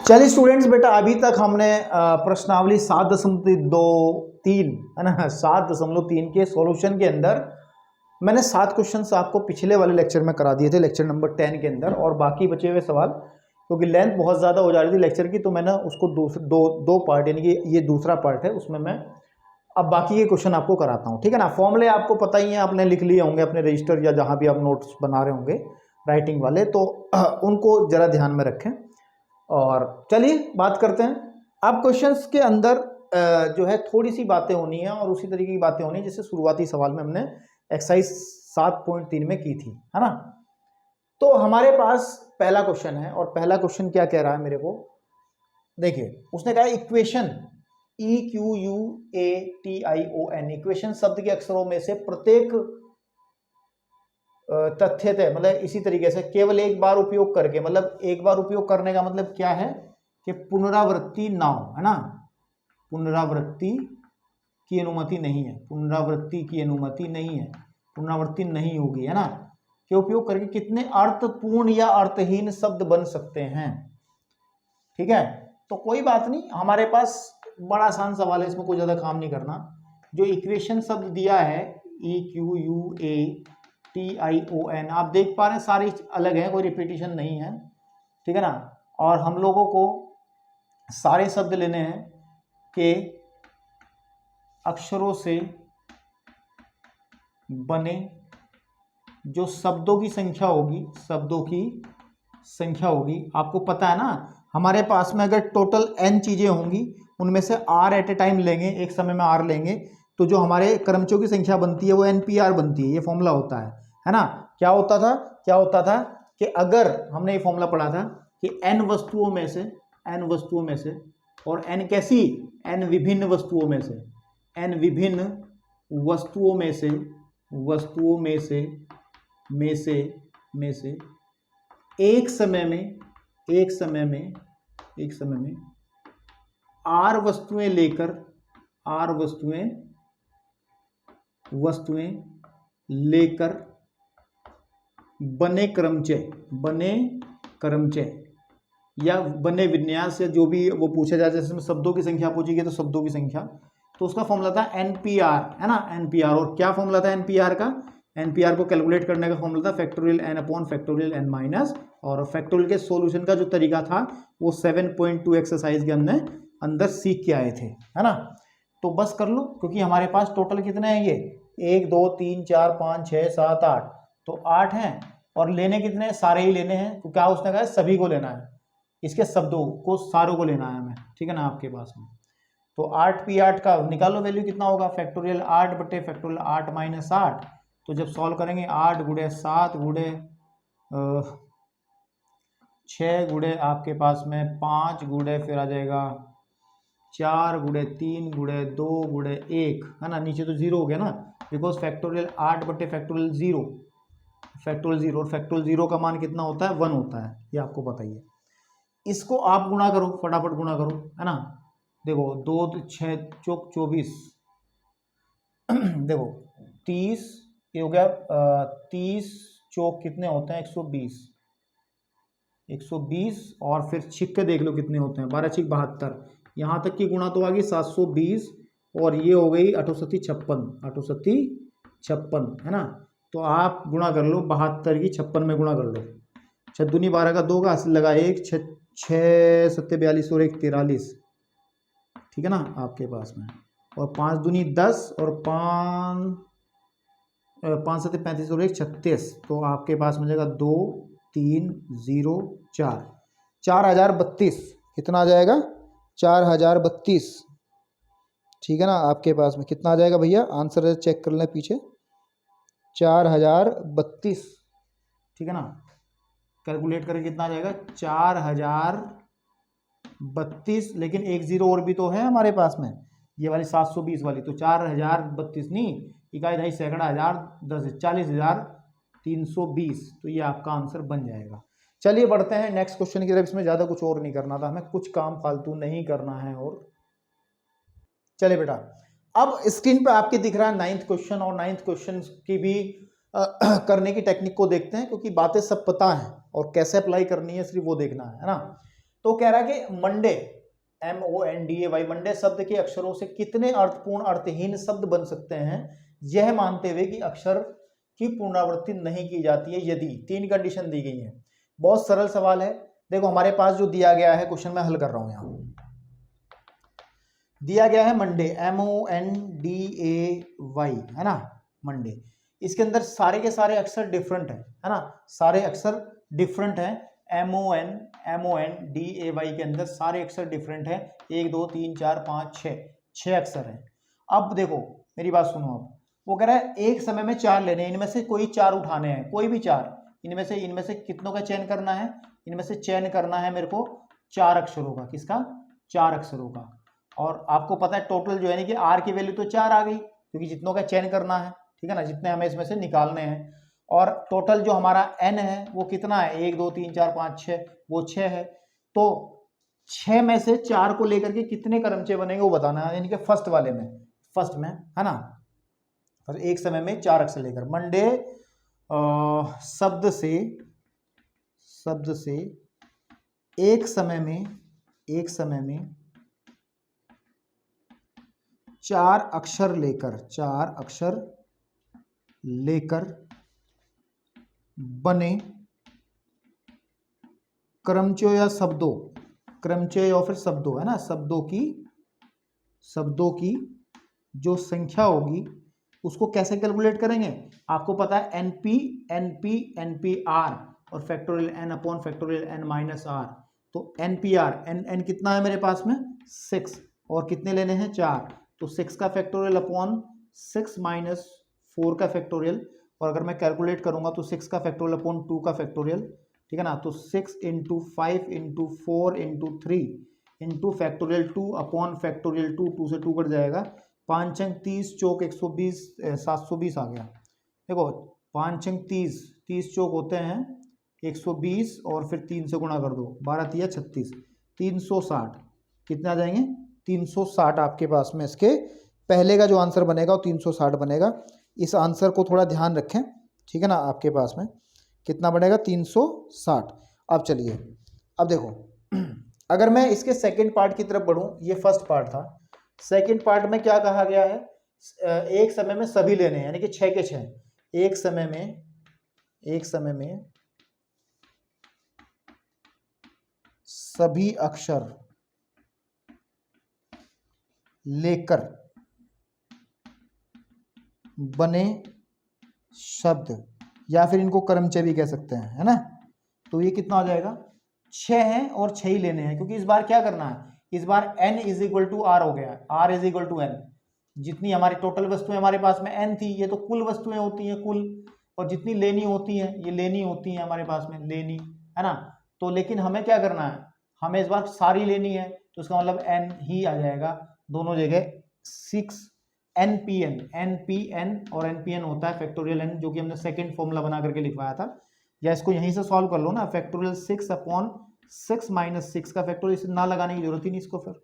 चलिए स्टूडेंट्स, बेटा अभी तक हमने प्रश्नावली 7.23 है ना 7.3 के सॉल्यूशन के अंदर मैंने 7 क्वेश्चंस आपको पिछले वाले लेक्चर में करा दिए थे, लेक्चर नंबर 10 के अंदर। और बाकी बचे हुए सवाल क्योंकि लेंथ बहुत ज़्यादा हो जा रही थी लेक्चर की, तो मैंने उसको दो पार्ट यानी कि ये दूसरा पार्ट है, उसमें मैं अब बाकी के क्वेश्चन आपको कराता हूँ। ठीक है ना। फॉर्मूले आपको पता ही है, आपने लिख लिए होंगे अपने रजिस्टर या जहाँ भी आप नोट्स बना रहे होंगे राइटिंग वाले, तो उनको ज़रा ध्यान में रखें। और चलिए बात करते हैं। अब क्वेश्चंस के अंदर जो है थोड़ी सी बातें होनी है और उसी तरीके की बातें होनी है जैसे शुरुआती सवाल में हमने एक्सरसाइज 7.3 में की थी, है ना। तो हमारे पास पहला क्वेश्चन है और पहला क्वेश्चन क्या कह रहा है मेरे को, देखिए उसने कहा इक्वेशन EQUATION, इक्वेशन शब्द के अक्षरों में से प्रत्येक तथ्य थे, मतलब इसी तरीके से केवल एक बार उपयोग करके, मतलब एक बार उपयोग करने का मतलब क्या है कि पुनरावृत्ति ना हो, है ना। पुनरावृत्ति की अनुमति नहीं है, पुनरावृत्ति की अनुमति नहीं है, पुनरावृत्ति नहीं होगी, है ना। के उपयोग करके कितने अर्थपूर्ण या अर्थहीन शब्द बन सकते हैं। ठीक है, तो कोई बात नहीं, हमारे पास बड़ा आसान सवाल है, इसमें कोई ज्यादा काम नहीं करना। जो इक्वेशन शब्द दिया है EQUATION, आप देख पा रहे हैं सारी अलग है, कोई रिपीटिशन नहीं है। ठीक है ना। और हम लोगों को सारे शब्द लेने हैं कि अक्षरों से बने जो शब्दों की संख्या होगी, शब्दों की संख्या होगी। आपको पता है ना, हमारे पास में अगर टोटल n चीजें होंगी उनमें से r एट ए टाइम लेंगे, एक समय में r लेंगे, तो जो हमारे क्रमचों की संख्या बनती है वो NPR बनती है। ये फॉर्मूला होता है ना। क्या होता था कि अगर हमने ये फॉर्मूला पढ़ा था कि n वस्तुओं में से और n कैसी, n विभिन्न वस्तुओं में से, n विभिन्न वस्तुओं में से एक समय में r वस्तुएं लेकर बने क्रमचय या बने विन्यास या जो भी वो पूछा जाए, जैसे शब्दों की संख्या पूछी गई तो शब्दों की संख्या, तो उसका फॉर्मूला था NPR, है ना। NPR, और क्या फॉर्मूला था NPR का? NPR को कैलकुलेट करने का फॉर्मूला था factorial n upon factorial n minus, और फैक्टोरियल के सॉल्यूशन का जो तरीका था वो 7.2 एक्सरसाइज के हमने अंदर सीख के आए थे, है ना। तो बस कर लो, क्योंकि हमारे पास टोटल कितने हैं, ये 1 2 3 4 5 6 7 8, तो 8 हैं। और लेने कितने, सारे ही लेने हैं, तो क्या उसने कहा सभी को लेना है, इसके शब्दों को सारों को लेना है हमें। ठीक है ना, आपके पास में तो 8P8 का निकालो वैल्यू कितना होगा, फैक्टोरियल 8 बटे फैक्टोरियल 8 माइनस 8। तो जब सॉल्व करेंगे 8 गुणे 7 गुणे 6 गुणे आपके पास में 5 गुणे फिर आ जाएगा 4 गुणे 3 गुणे 2 गुणे 1, है ना। नीचे तो जीरो हो गया ना, बिकॉज फैक्टोरियल 8 बटे फैक्टोरियल 0 और फैक्टोरियल 0 का मान कितना होता है, 1 होता है, ये आपको पता ही है। इसको आप गुणा करो, फटाफट गुणा करो, है ना। देखो 2 6 चौक 24, देखो 30, ये हो गया 30 चौक कितने होते हैं, 120, और फिर छिक्के देख लो कितने होते हैं, 12 छिक 72, यहाँ तक की गुणा तो आ गई 720, और ये हो गई 8 56, है ना। तो आप गुणा कर लो 72 की 56 में गुणा कर लो, 6 दूनी 12 का 2 का हासिल लगा 1, 6 7 42 और 1 43, ठीक है ना आपके पास में। और 5 दूनी 10 और 5 7 35 और 1 36, तो आपके पास मिलेगा 2 3 0 4, 4032, कितना आ जाएगा, 4032। ठीक है ना, आपके पास में कितना आ जाएगा भैया, आंसर चेक कर लें पीछे, 4032। ठीक है ना, कैलकुलेट करके कितना आ जाएगा, 4032, लेकिन एक जीरो और भी तो है हमारे पास में, ये वाली 720 वाली, तो 4032 नहीं, इकाई दहाई सैकड़ा हजार 10 40,320, तो ये आपका आंसर बन जाएगा। चलिए बढ़ते हैं नेक्स्ट क्वेश्चन की तरफ। इसमें ज़्यादा कुछ और नहीं करना था हमें, कुछ काम फालतू नहीं करना है। और चलिए बेटा, अब स्क्रीन पे आपके दिख रहा है 9th क्वेश्चन, और 9th क्वेश्चन की भी करने की टेक्निक को देखते हैं, क्योंकि बातें सब पता है और कैसे अप्लाई करनी है सिर्फ वो देखना है ना। तो कह रहा है कि मंडे, MONDAY, मंडे शब्द के अक्षरों से कितने अर्थपूर्ण अर्थहीन शब्द बन सकते हैं, यह मानते हुए कि अक्षर की पुनरावृत्ति नहीं की जाती है यदि 3 कंडीशन दी गई है। बहुत सरल सवाल है। देखो हमारे पास जो दिया गया है क्वेश्चन मैं हल कर रहा हूं। यहां दिया गया है मंडे, MONDAY, है ना, मंडे। इसके अंदर सारे के सारे अक्षर डिफरेंट है ना, सारे अक्षर डिफरेंट हैं। MONDAY के अंदर सारे अक्षर डिफरेंट है। 1 2 3 4 5 6 अक्षर हैं। अब देखो मेरी बात सुनो। अब वो कह रहा है एक समय में 4 लेने हैं, इनमें से कोई 4 उठाने हैं, कोई भी 4, इनमें से कितनों का चयन करना है, इनमें से चयन करना है मेरे को 4 अक्षरों का। किसका? 4 अक्षरों का। और आपको पता है टोटल जो है कि R की वैल्यू तो 4 आ गई, क्योंकि जितनों का चयन करना है, ठीक है ना, जितने हमें इसमें से निकालने हैं। और टोटल जो हमारा n है वो कितना है, 1 2 3 4 5 6, वो 6 है। तो 6 में से 4 को लेकर के कितने क्रमचय बनेंगे वो बताना है, यानी कि फर्स्ट वाले में, फर्स्ट में, है ना। और एक समय में 4 अक्षर लेकर मंडे शब्द से एक समय में 4 अक्षर लेकर बने क्रमचय या शब्दों, क्रमचय या फिर शब्दों, है ना, शब्दों की जो संख्या होगी उसको कैसे कैलकुलेट करेंगे। आपको पता है NP और factorial n upon factorial n minus r। तो NPR, n कितना है मेरे पास में 6, और कितने लेने हैं 4, तो 6 का फैक्टोरियल अपॉन 6 माइनस 4 का फैक्टोरियल। और अगर मैं कैलकुलेट करूंगा तो 6 का फैक्टोरियल अपॉन 2 का फैक्टोरियल, ठीक है ना। तो 6 into 5 into 4 into 3 into factorial 2 upon factorial 2 से 2 कट जाएगा। 5 अंक 30 चौक 120, 720 आ गया। देखो 5 अंक 30 चौक होते हैं 120, और फिर 3 से गुणा कर दो, 12 तिया 36, 360, कितने आ जाएंगे 360 आपके पास में। इसके पहले का जो आंसर बनेगा वो 360 बनेगा। इस आंसर को थोड़ा ध्यान रखें, ठीक है ना। आपके पास में कितना बनेगा 360। अब चलिए, अब देखो अगर मैं इसके सेकंड पार्ट की तरफ बढ़ूं, ये फर्स्ट पार्ट था, सेकंड पार्ट में क्या कहा गया है, एक समय में सभी लेने हैं, यानी कि 6 के 6, एक समय में सभी अक्षर लेकर बने शब्द, या फिर इनको क्रमचय भी कह सकते हैं, है ना। तो ये कितना हो जाएगा, 6 हैं और 6 ही लेने हैं, क्योंकि इस बार क्या करना है, इस बार n is equal to r हो गया, r is equal to n। जितनी हमारी टोटल वस्तुएं हमारे पास में n थी, ये तो कुल वस्तुएं होती हैं, कुल, और जितनी लेनी होती हैं ये लेनी होती हैं हमारे पास में, लेनी, है ना। तो लेकिन हमें क्या करना है, हमें इस बार सारी लेनी है, तो इसका मतलब n ही आ जाएगा दोनों जगह। 6 NPN और NPN होता है फैक्टोरियल n, जो कि हमने सेकंड फॉर्मूला बना करके लिखवाया था, या इसको यहीं से सॉल्व कर लो ना। फैक्टोरियल 6 अपॉन 6 माइनस 6 का फैक्टोरियल, इसे ना लगाने की जरूरत ही नहीं इसको, फिर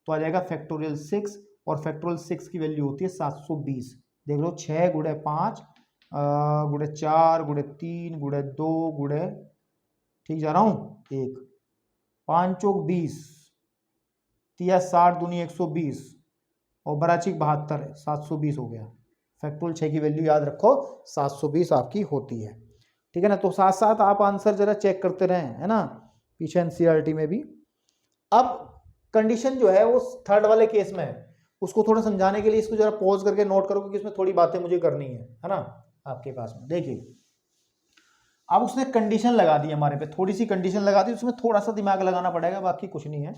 तो आ जाएगा फैक्टोरियल 6, और फैक्टोरियल 6 की वैल्यू होती है 720। देख लो 6 गुणे 5 गुणे 4 गुणे 3 गुणे 2 गुणे, ठीक जा रहा हूँ, 1, 5 चौक 20, तिया 60 दूनी 120, और बराचिक 72 है, 720 हो गया। फैक्टोरियल 6 की वैल्यू याद रखो 720 आपकी होती है, ठीक है ना। तो साथ साथ आप आंसर जरा चेक करते रहें, है ना, पीछे एनसीईआरटी में भी। अब कंडीशन जो है वो थर्ड वाले केस में है, उसको थोड़ा समझाने के लिए इसको जरा पॉज करके नोट करो, क्योंकि इसमें थोड़ी बातें मुझे करनी है ना आपके पास में। देखिए अब उसने कंडीशन लगा दी हमारे पे, थोड़ी सी कंडीशन लगा दी, उसमें थोड़ा सा दिमाग लगाना पड़ेगा, बाकी कुछ नहीं है,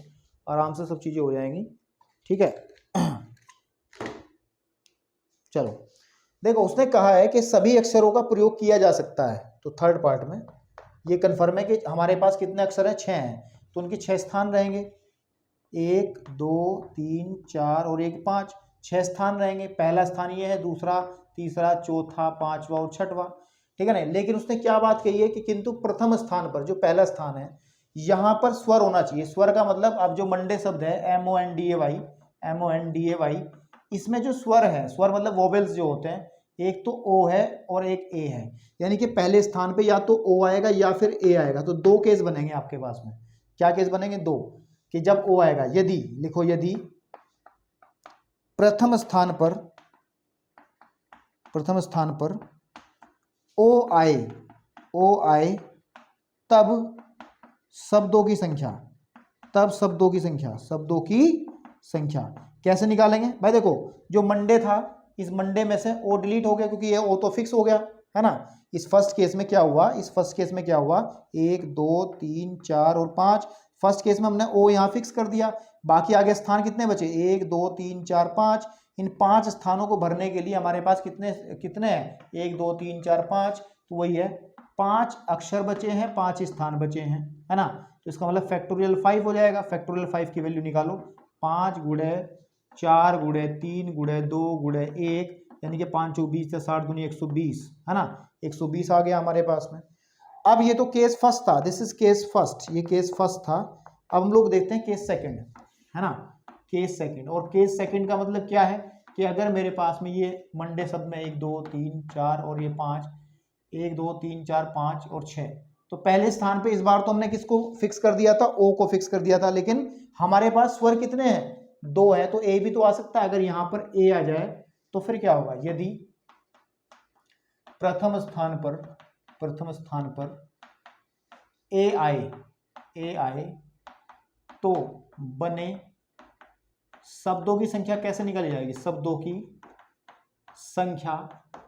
आराम से सब चीजें हो जाएंगी, ठीक है। चलो देखो, उसने कहा है कि सभी अक्षरों का प्रयोग किया जा सकता है, तो थर्ड पार्ट में ये कन्फर्म है कि हमारे पास कितने अक्षर हैं, 6 हैं, तो उनके 6 स्थान रहेंगे, 1 2 3 4 और 1 5, 6 स्थान रहेंगे। पहला स्थान ये है, दूसरा, तीसरा, चौथा, 5वां और 6वां, ठीक है ना। लेकिन उसने क्या बात कही है कि किंतु प्रथम स्थान पर, जो पहला स्थान है, यहाँ पर स्वर होना चाहिए। स्वर का मतलब अब जो मंडे शब्द है MONDAY, इसमें जो स्वर है, स्वर मतलब वोवेल्स जो होते हैं, एक तो ओ है और एक ए है, यानी कि पहले स्थान पे या तो ओ आएगा या फिर ए आएगा, तो 2 केस बनेंगे आपके पास में, क्या केस बनेंगे? 2, कि जब ओ आएगा, यदि लिखो, यदि प्रथम स्थान पर ओ आए तब शब्दों की संख्या कैसे निकालेंगे भाई? देखो, जो मंडे था, इस मंडे में से ओ डिलीट हो गया क्योंकि ये ओ तो फिक्स हो गया है ना। इस फर्स्ट केस में क्या हुआ? 1 2 3 4 और 5, फर्स्ट केस में हमने ओ यहाँ फिक्स कर दिया। बाकी आगे स्थान कितने बचे? 1 2 3 4 5। इन 5 स्थानों को भरने के लिए हमारे पास कितने हैं? 1 2 3 4 5, तो वही है, 5 अक्षर बचे हैं, 5 स्थान बचे हैं, है ना। तो इसका मतलब फैक्टोरियल 5 हो जाएगा। फैक्टोरियल 5 की वैल्यू निकालो, 5 गुणे 4 गुणे 3 गुणे 2 गुणे 1, यानी कि 5 चौक 20 से 60 दूनी 120, है ना। 120 आ गया हमारे पास में। अब ये तो केस फर्स्ट था, दिस इज केस फर्स्ट, ये केस फर्स्ट था। अब हम लोग देखते हैं केस सेकंड, है ना। केस सेकंड, और केस सेकंड का मतलब क्या है कि अगर मेरे पास में ये मंडे शब्द में 1 2 3 4 और ये 5, 1 2 3 4 5 और 6, तो पहले स्थान पे इस बार तो हमने किसको फिक्स कर दिया था? ओ को फिक्स कर दिया था, लेकिन हमारे पास स्वर कितने हैं? 2 है, तो ए भी तो आ सकता है। अगर यहां पर ए आ जाए तो फिर क्या होगा? यदि प्रथम स्थान पर ए आए तो बने शब्दों की संख्या कैसे निकाली जाएगी? शब्दों की संख्या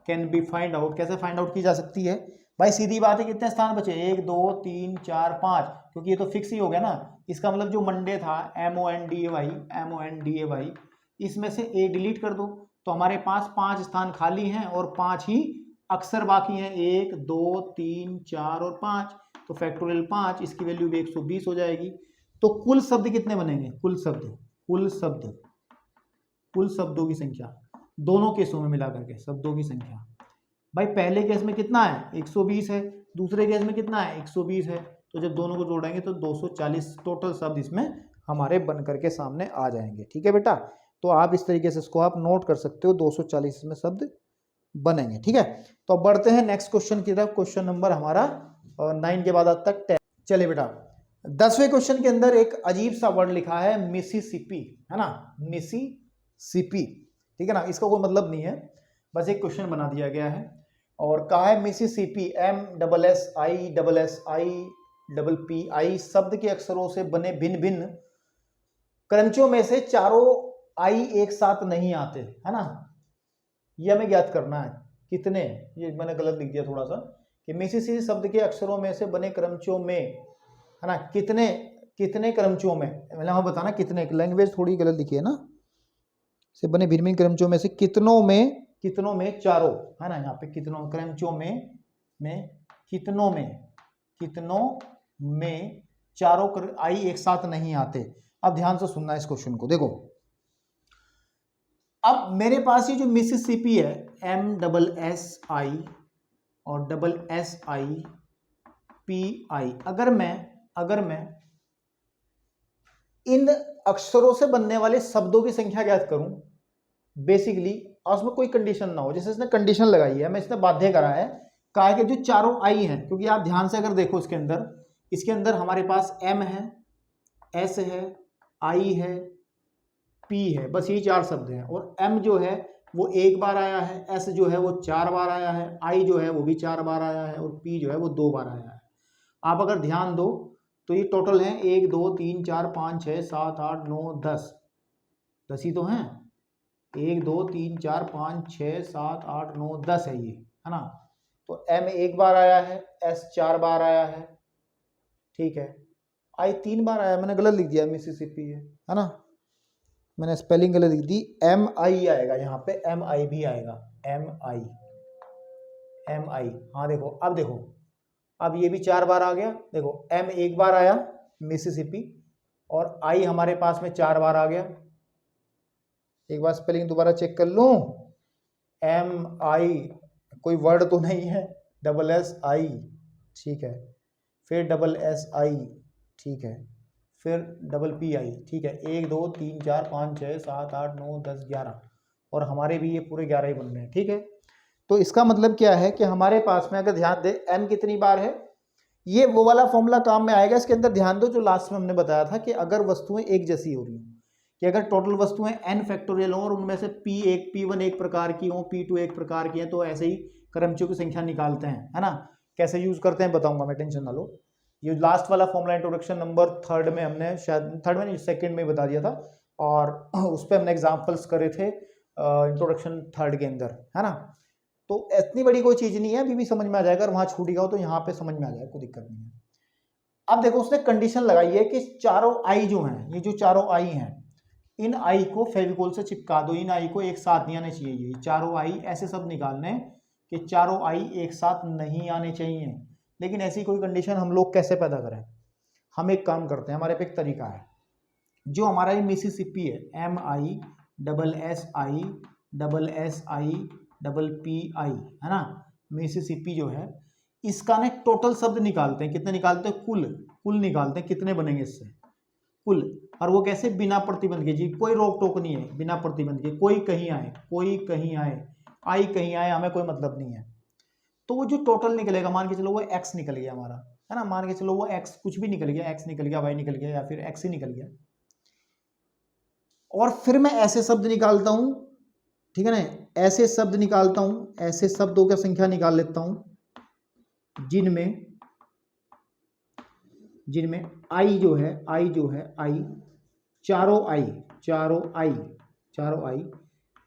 कैन बी फाइंड आउट, कैसे फाइंड आउट की जा सकती है भाई? सीधी बात है, कितने स्थान बचे? 1 2 3 4 5, क्योंकि ये तो फिक्स ही हो गया ना। इसका मतलब जो मंडे था, MONDAY, इसमें से ए डिलीट कर दो, तो हमारे पास 5 स्थान खाली हैं और 5 ही अक्षर बाकी हैं, 1 2 3 4 और 5, तो फैक्टोरियल 5, इसकी वैल्यू भी 120 हो जाएगी। तो कुल शब्द कितने बनेंगे? कुल शब्दों की संख्या, दोनों केसों में मिला करके शब्दों की संख्या भाई, पहले केस में कितना है? 120 है, दूसरे केस में कितना है? 120 है, तो जब दोनों को जोड़ेंगे तो 240 टोटल शब्द इसमें हमारे बन करके सामने आ जाएंगे। ठीक है बेटा, तो आप इस तरीके से इसको आप नोट कर सकते हो, 240 में शब्द बनेंगे। ठीक है, तो अब बढ़ते हैं नेक्स्ट क्वेश्चन की तरफ। क्वेश्चन नंबर हमारा 9 के बाद आज तक 10। चलिए बेटा, 10वें क्वेश्चन के अंदर एक अजीब सा वर्ड लिखा है, मिसिसिपी, है ना, मिसिसिपी। ठीक है ना, इसका कोई मतलब नहीं है, बस एक क्वेश्चन बना दिया गया है और कहा है मिसिसिपी, MSSIPPI शब्द के अक्षरों से बने भिन्न भिन्न क्रंचों में से चारों आई एक साथ नहीं आते, है ना। ये हमें ज्ञात करना है कितने, ये मैंने गलत लिख दिया थोड़ा सा, कि मिसिसिपी शब्द के अक्षरों में से बने क्रंचों में, है ना, कितने क्रंचों में, मतलब हमें बताना कितने, लैंग्वेज थोड़ी गलत लिखी है ना, से बने भिन्न भिन्न क्रंचों में से कितनों में चारों, है ना, यहाँ पे कितनों क्रंचों में कितनों में चारों आई एक साथ नहीं आते। अब ध्यान से सुनना इस क्वेश्चन को, देखो अब मेरे पास ये जो मिसिसिपी है, MSSI और SSIPI, अगर मैं इन अक्षरों से बनने वाले शब्दों की संख्या ज्ञात करूं, बेसिकली उसमें कोई कंडीशन ना हो, जैसे इसने कंडीशन लगाई है, मैं इसने बाध्य करा है, कहा कि जो चारों आई हैं, क्योंकि आप ध्यान से अगर देखो इसके अंदर हमारे पास M है, S है, I है, P है, बस ये 4 शब्द हैं, और M जो है वो 1 बार आया है, S जो है वो 4 बार आया है, I जो है वो भी 4 बार आया है, और P जो है वो 2 बार आया है। आप अगर ध्यान दो तो ये टोटल है 1 2 3 4 5 6 7 8 9 10 ही तो हैं, 1 2 3 4 5 6 7 8 9 10 है ये, है ना। तो M 1 बार आया है, S 4 बार आया है, ठीक है, I 3 बार आया, मैंने गलत लिख दिया, मिसिसिपी है ना, मैंने स्पेलिंग गलत लिख दी, MI आएगा यहाँ पे, MI भी आएगा, MI, हाँ देखो, अब देखो, अब ये भी 4 बार आ गया, देखो M 1 बार आया मिसिसिपी, और I हमारे पास में 4 बार आ गया। एक बार स्पेलिंग दोबारा चेक कर लूं, MI कोई वर्ड तो नहीं है, SSI, ठीक है, फिर SSI, ठीक है, फिर PPI, ठीक है, 1 2 3 4 5 6 7 8 9 10 11, और हमारे भी ये पूरे 11 ही बन रहे हैं। ठीक है, तो इसका मतलब क्या है कि हमारे पास में अगर ध्यान दे M कितनी बार है, ये वो वाला फॉर्मूला काम में आएगा। इसके अंदर ध्यान दो जो लास्ट में हमने बताया था कि अगर वस्तुएं एक जैसी हो रही हो, कि अगर टोटल वस्तुएं n फैक्टोरियल हो और उनमें से P1 एक प्रकार की हो, P2 एक प्रकार की है, तो ऐसे ही क्रमचियों की संख्या निकालते हैं, है ना। कैसे यूज करते हैं बताऊंगा मैं, टेंशन ना लो। ये लास्ट वाला फॉर्मूला इंट्रोडक्शन नंबर 3 में हमने, शायद 3 में नहीं 2 में बता दिया था, और उस पर हमने एग्जाम्पल्स करे थे इंट्रोडक्शन 3 के अंदर, है ना। तो इतनी बड़ी कोई चीज नहीं है, अभी भी समझ में आ जाएगा। और वहां छूट गया हो तो यहाँ पे समझ में आ जाएगा, कोई दिक्कत नहीं है। अब देखो उसने कंडीशन लगाई है कि चारों आई जो हैं, ये जो चारों आई हैं, इन आई को फेविकोल से चिपका दो। इन आई को एक साथ नहीं आने चाहिए। ये चारों आई ऐसे सब निकालने कि चारों आई एक साथ नहीं आने चाहिए। लेकिन ऐसी कोई कंडीशन हम लोग कैसे पैदा करें? हम एक काम करते हैं, हमारे पे एक तरीका है। जो हमारा ये मिसिसिपी है, MISSI है ना, मिसिसिपी जो है, इसका ना टोटल शब्द निकालते हैं। कितने निकालते हैं? कुल निकालते हैं, कितने बनेंगे इससे, कुल। और वो कैसे? बिना प्रतिबंध के जी, कोई रोक टोक नहीं है, बिना प्रतिबंध के। कोई कहीं आए, आई कहीं आए, हमें कोई मतलब नहीं है। तो वो जो टोटल निकलेगा, मान के चलो वो x निकल गया हमारा, है ना, मान के चलो वो x कुछ भी निकल गया, x निकल गया, y निकल गया, या फिर x ही निकल गया। और फिर मैं ऐसे शब्द निकालता हूं, ठीक है ना, ऐसे शब्द निकालता हूं, ऐसे शब्दों की संख्या निकाल लेता हूं जिनमें आई जो है, आई चारों आई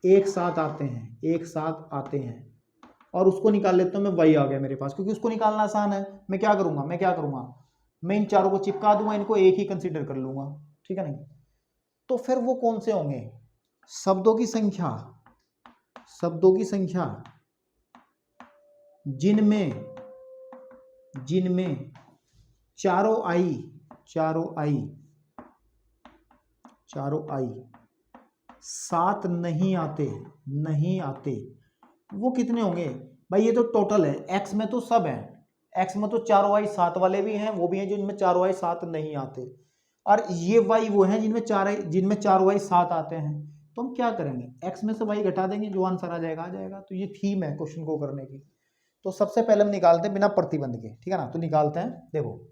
एक साथ आते हैं। और उसको निकाल लेता हूं मैं, y आ गया मेरे पास, क्योंकि उसको निकालना आसान है। मैं क्या करूंगा, मैं इन चारों को चिपका दूंगा, इनको एक ही कंसीडर कर लूंगा, ठीक है नहीं। तो फिर वो कौन से होंगे? शब्दों की संख्या जिनमें चारों आई साथ नहीं आते, वो कितने होंगे भाई? ये तो टोटल है, x में तो सब है, x में तो चारों आई सात वाले भी हैं, वो भी हैं जिनमें चारों आई साथ नहीं आते। और ये y वो हैं जिनमें चारों आई साथ आते हैं। तो हम क्या करेंगे, x में से y घटा देंगे, जो आंसर आ जाएगा। तो ये थीम है क्वेश्चन को करने की। तो सबसे पहले हम निकालते हैं बिना प्रतिबंध के, ठीक है ना। तो निकालते हैं, देखो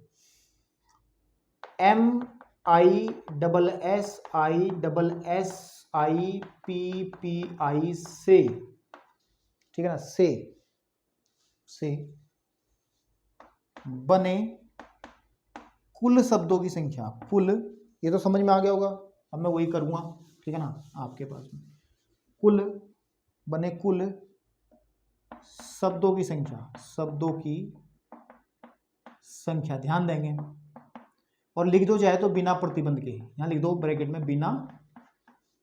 MISSIPPI से, ठीक है ना, से बने कुल शब्दों की संख्या, ये तो समझ में आ गया होगा। अब मैं वही करूंगा, ठीक है ना, आपके पास में कुल शब्दों की संख्या ध्यान देंगे। और लिख दो चाहे तो बिना प्रतिबंध के, यहां लिख दो ब्रैकेट में बिना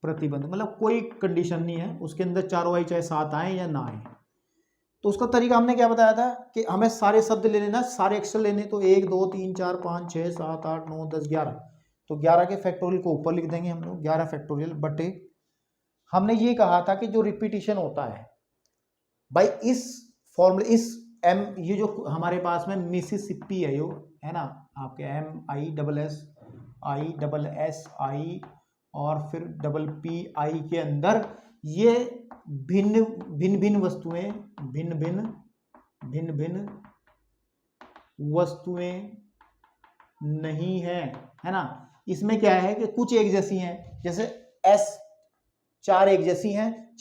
प्रतिबंध, मतलब कोई कंडीशन नहीं है उसके अंदर, चारों आई चाहे साथ आए या ना आए। तो उसका तरीका हमने क्या बताया था कि हमें सारे शब्द ले लेना, सारे अक्षर लेने। तो 1 2 3 4 5 6 7 8 9 10 11, तो 11 के फैक्टोरियल को ऊपर लिख देंगे हम लोग, 11 फैक्टोरियल बटे, हमने ये कहा था कि जो रिपीटिशन होता है भाई, इस फॉर्मूले, ये जो हमारे पास में मिसिसिपी है, यो है ना, आपके MISSI और फिर PPI के अंदर ये भिन्न वस्तुएं नहीं है ना। इसमें क्या है कि कुछ एक जैसी हैं, जैसे S 4 एक जैसी हैं,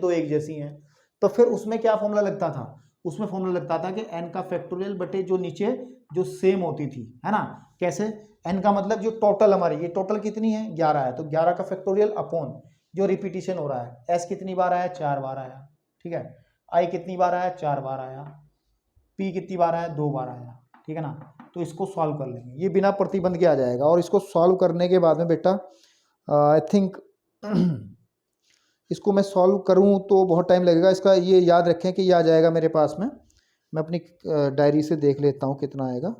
2 एक जैसी हैं। तो फिर उसमें क्या फॉर्मूला लगता था? उसमें फॉर्मूला लगता था कि n का फैक्टोरियल बटे जो नीचे जो सेम होती थी, है ना। कैसे? n का मतलब जो टोटल हमारी, ये टोटल कितनी है 11 है, तो 11 का फैक्टोरियल अपॉन जो रिपीटिशन हो रहा है, s कितनी बार आया, 4 बार आया, ठीक है। i कितनी बार आया, 4 बार आया। p कितनी बार आया, 2 बार आया, ठीक है ना। तो इसको सॉल्व कर लेंगे, ये बिना प्रतिबंध के आ जाएगा। और इसको सॉल्व करने के बाद में बेटा आई थिंक इसको मैं सॉल्व करूं तो बहुत टाइम लगेगा। इसका ये याद रखें कि ये आ जाएगा मेरे पास में, मैं अपनी डायरी से देख लेता हूं कितना आएगा।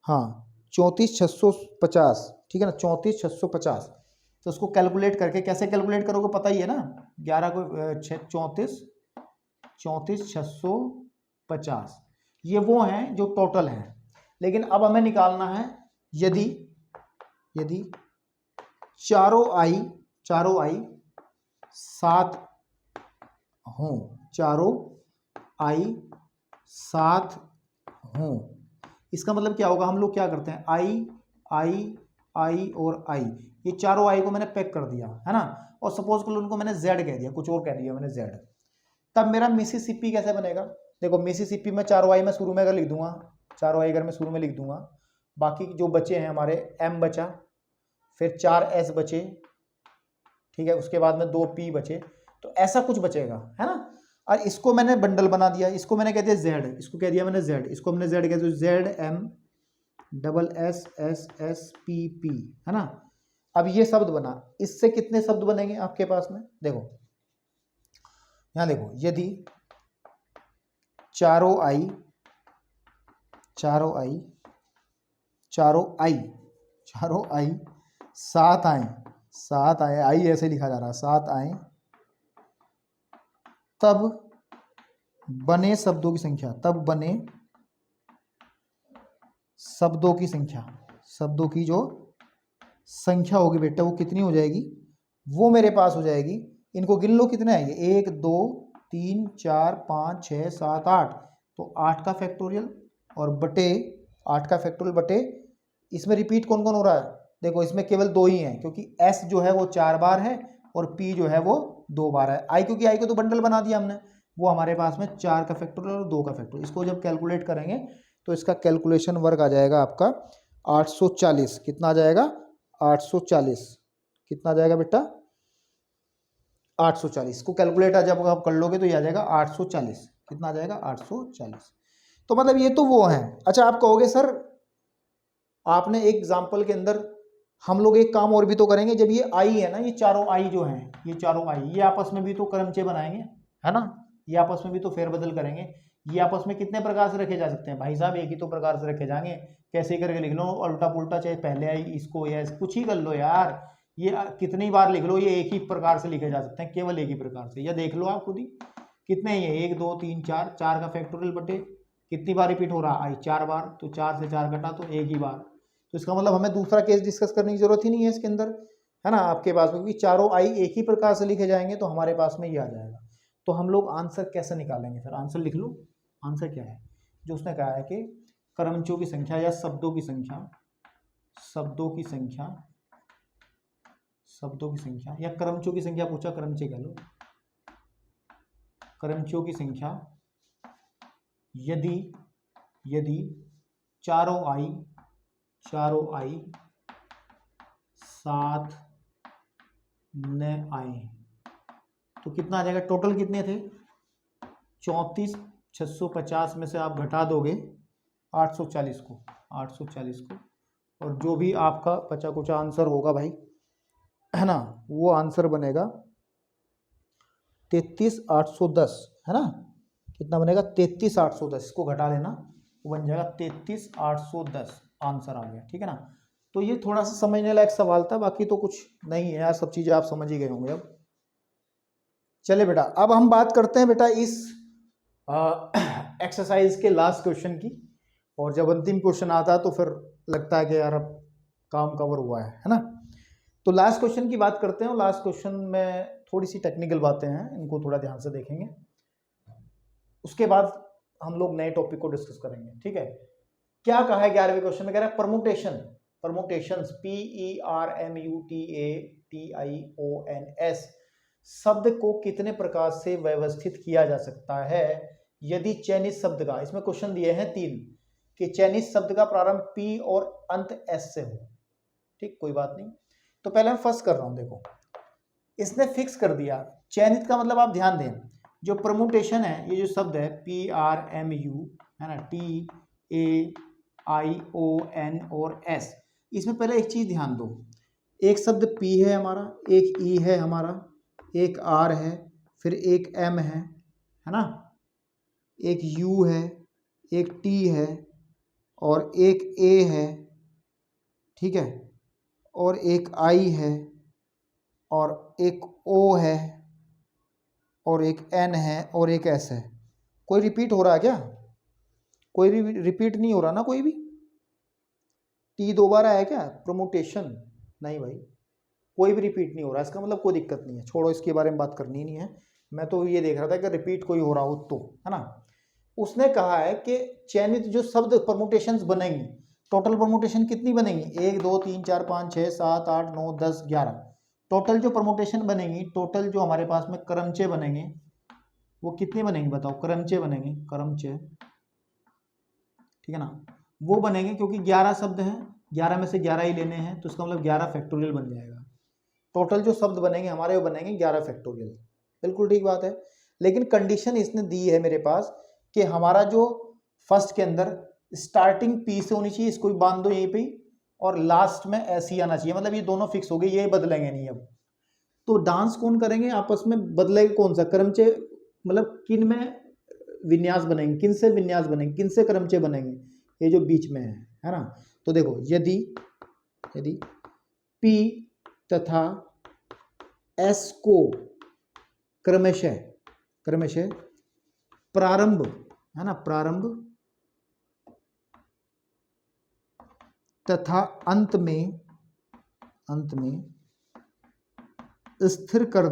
हाँ 34,650, ठीक है ना, 34,650। तो उसको कैलकुलेट करके, कैसे कैलकुलेट करोगे पता ही है ना, 11 को 34,650 ये वो हैं जो टोटल हैं। लेकिन अब हमें निकालना है यदि चारों आई साथ हों, चारों आई साथ हूँ। इसका मतलब क्या होगा, हम लोग क्या करते हैं, आई आई आई और आई, ये चारों आई को मैंने पैक कर दिया है ना, और सपोज कर लो उनको मैंने जेड कह दिया, कुछ और कह दिया मैंने जेड, तब मेरा मिसिसिपी कैसे बनेगा। देखो मिसिसिपी में चारों आई मैं शुरू में अगर लिख दूंगा, चारों आई अगर मैं शुरू में लिख दूंगा, बाकी जो बचे हैं हमारे एम बचा, फिर 4 एस बचे, ठीक है, उसके बाद में 2 पी बचे, तो ऐसा कुछ बचेगा है ना। और इसको मैंने बंडल बना दिया, इसको मैंने कह दिया जेड, इसको कह दिया मैंने जेड, इसको मैंने जेड कह दिया, Z M double S S S P P, है ना। अब ये शब्द बना, इससे कितने शब्द बनेंगे आपके पास में, देखो यहां देखो, यदि चारों आई चारों आई चारों आई चारों आई सात आए, सात आए, आई ऐसे लिखा जा रहा, सात आए, तब बने शब्दों की संख्या, तब बने शब्दों की संख्या, शब्दों की जो संख्या होगी बेटा वो कितनी हो जाएगी, वो मेरे पास हो जाएगी, इनको गिन लो कितने आएंगे, 1 2 3 4 5 6 7 8, तो 8 का फैक्टोरियल और बटे 8 का फैक्टोरियल बटे, इसमें रिपीट कौन कौन हो रहा है, देखो इसमें केवल 2 ही हैं, क्योंकि एस जो है वो 4 बार है और पी जो है वो 2 बार है, आई क्योंकि आई को तो बंडल बना दिया हमने, वो हमारे पास में 4 का फैक्टोरियल और 2 का फैक्टोरियल, इसको जब कैलकुलेट करेंगे तो इसका कैलकुलेशन वर्क आ जाएगा आपका 840, कितना आ जाएगा 840, कितना आ जाएगा बेटा 840, को कैलकुलेटर जब आप कर लोगे तो ये आ जाएगा 840, कितना आ जाएगा 840। तो मतलब ये तो वो है। अच्छा आप कहोगे सर आपने एक एग्जाम्पल के अंदर, हम लोग एक काम और भी तो करेंगे, जब ये आई है ना, ये चारों आई जो हैं, ये चारों आई, ये आपस में भी तो क्रमचय बनाएंगे है ना, ये आपस में भी तो फेरबदल करेंगे, ये आपस में कितने प्रकार से रखे जा सकते हैं भाई साहब, एक ही तो प्रकार से रखे जाएंगे, कैसे करके लिख लो उल्टा पुल्टा, चाहे पहले आई इसको या कुछ ही कर लो यार, ये कितनी बार लिख लो, ये एक ही प्रकार से लिखे जा सकते हैं, केवल एक ही प्रकार से, या देख लो आप खुद ही कितने ही है, 1 2 3 4, 4 का फैक्टोरियल बटे कितनी बार रिपीट हो रहा आई 4 बार, तो 4 से 4 घटा तो एक ही बार, तो इसका मतलब हमें दूसरा केस डिस्कस करने की जरूरत ही नहीं है इसके अंदर, है ना आपके पास में, क्योंकि चारों आई एक ही प्रकार से लिखे जाएंगे तो हमारे पास में ये आ जाएगा। तो हम लोग आंसर कैसे निकालेंगे, फिर आंसर लिख लो, आंसर क्या है, जो उसने कहा है कि क्रमचयों की संख्या या शब्दों की संख्या, शब्दों की संख्या, शब्दों की संख्या या क्रमचयों की संख्या पूछा, क्रमचय कह लो, क्रमचयों की संख्या यदि यदि चारों आई साथ न आए, तो कितना आ जाएगा, टोटल कितने थे 34, 650 में से आप घटा दोगे 840 को, 840 को, और जो भी आपका बचा कुचा आंसर होगा भाई है ना, वो आंसर बनेगा 33,810, है ना, कितना बनेगा 33,810, इसको घटा लेना वो बन जाएगा 33,810, आंसर आ गया, ठीक है ना। तो ये थोड़ा सा समझने लायक सवाल था, बाकी तो कुछ नहीं है यार, सब चीज़ें आप समझ ही गए होंगे। अब चले बेटा, अब हम बात करते हैं बेटा इस एक्सरसाइज के लास्ट क्वेश्चन की, और जब अंतिम क्वेश्चन आता है तो फिर लगता है कि यार अब काम कवर हुआ है ना। तो लास्ट क्वेश्चन की बात करते हैं, और लास्ट क्वेश्चन में थोड़ी सी टेक्निकल बातें हैं, इनको थोड़ा ध्यान से देखेंगे, उसके बाद हम लोग नए टॉपिक को डिस्कस करेंगे, ठीक है। क्या कहा है 11वें क्वेश्चन में, कह रहा है परमुटेशन, परमुटेशंस PERMUTATIONS शब्द को कितने प्रकार से व्यवस्थित किया जा सकता है यदि चयनित शब्द का, इसमें क्वेश्चन दिए हैं 3 कि चयनित शब्द का प्रारंभ P और अंत S से हो, ठीक, कोई बात नहीं। तो पहले मैं फर्स्ट कर रहा हूं, देखो इसने फिक्स कर दिया, चयनित का मतलब आप ध्यान दें, जो परमुटेशन है, ये जो शब्द है PRMU है ना, TAION और S, इसमें पहले एक चीज ध्यान दो, एक शब्द P है हमारा, एक E है हमारा, एक R है, फिर एक M है ना, एक U है, एक T है और एक A है, ठीक है, और एक I है और एक O है और एक N है और एक S है। कोई रिपीट हो रहा है क्या, कोई भी रिपीट नहीं हो रहा ना, कोई भी T 2 बार आया क्या, प्रमोटेशन नहीं भाई, कोई भी रिपीट नहीं हो रहा, इसका मतलब कोई दिक्कत नहीं है, छोड़ो इसके बारे में बात करनी नहीं है, मैं तो ये देख रहा था कि रिपीट कोई हो रहा हो तो, है ना। उसने कहा है कि चयनित जो शब्द परमुटेशंस बनेंगी, टोटल परमुटेशन कितनी बनेंगी, 1 2 3 4 5 6 7 8 9 10 11, टोटल जो परमुटेशन बनेंगी, टोटल जो हमारे पास में क्रमचय बनेंगे वो कितने बनेंगे बताओ, क्रमचय बनेंगे, क्रमचय, ठीक है ना, वो बनेंगे क्योंकि 11 शब्द हैं, 11 में से 11 ही लेने हैं, तो इसका मतलब 11 फैक्टोरियल बन जाएगा। टोटल जो शब्द बनेंगे हमारे वो बनेंगे 11 फैक्टोरियल, बिल्कुल ठीक बात है। लेकिन कंडीशन इसने दी है मेरे पास कि हमारा जो फर्स्ट के अंदर स्टार्टिंग पी से होनी चाहिए, इसको भी बांध दो यहीं पे, और लास्ट में ऐसी आना चाहिए, मतलब ये दोनों फिक्स हो गए, ये बदलेंगे नहीं अब। तो डांस कौन करेंगे आपस में, बदलेगा कौन सा, क्रमचय, मतलब किन में विन्यास बनेंगे, किन से विन्यास बनेंगे, किन से क्रमचय बनेंगे, ये जो बीच में है ना। तो देखो यदि P तथा S को क्रमशः प्रारंभ, है ना, प्रारंभ तथा अंत में स्थिर कर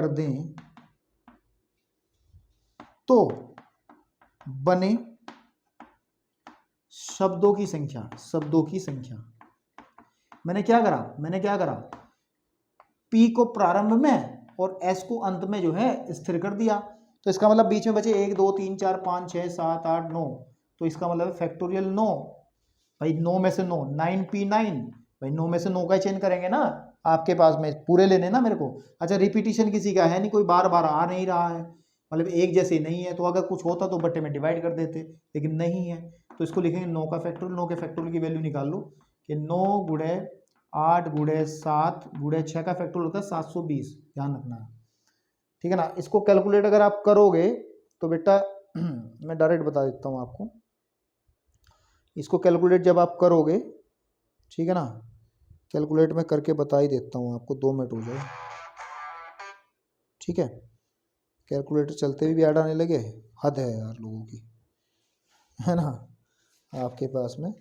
दें तो बने शब्दों की संख्या। मैंने क्या करा, P को प्रारंभ में और S को अंत में जो है स्थिर कर दिया, तो इसका मतलब बीच में बचे 1 2 3 4 5 6 7 8 9, तो इसका मतलब फैक्टोरियल 9, भाई 9 में से 9 9P9, भाई 9 में से 9 का चेंज करेंगे ना, आपके पास में पूरे लेने ना मेरे को। अच्छा रिपीटिशन किसी का है नहीं, कोई बार बार आ नहीं रहा है, मतलब एक जैसे नहीं है, तो अगर कुछ होता तो बट्टे में डिवाइड कर देते, लेकिन नहीं है, तो इसको लिखेंगे 9 का फैक्टोरियल। 9 के फैक्टोरियल की वैल्यू निकाल लो कि 9 गुणे 8 गुणे 7 गुणे 6 का फैक्टोरियल होता है 720, ध्यान रखना, ठीक है ना। इसको कैलकुलेट अगर आप करोगे तो बेटा मैं डायरेक्ट बता देता हूँ आपको, इसको कैलकुलेट जब आप करोगे, ठीक है ना, कैलकुलेट में करके बता ही देता हूँ आपको, 2 मिनट हो जाए, ठीक है। कैलकुलेटर चलते हुए भी ऐड आने लगे, हद है यार लोगों की, है ना, आपके पास में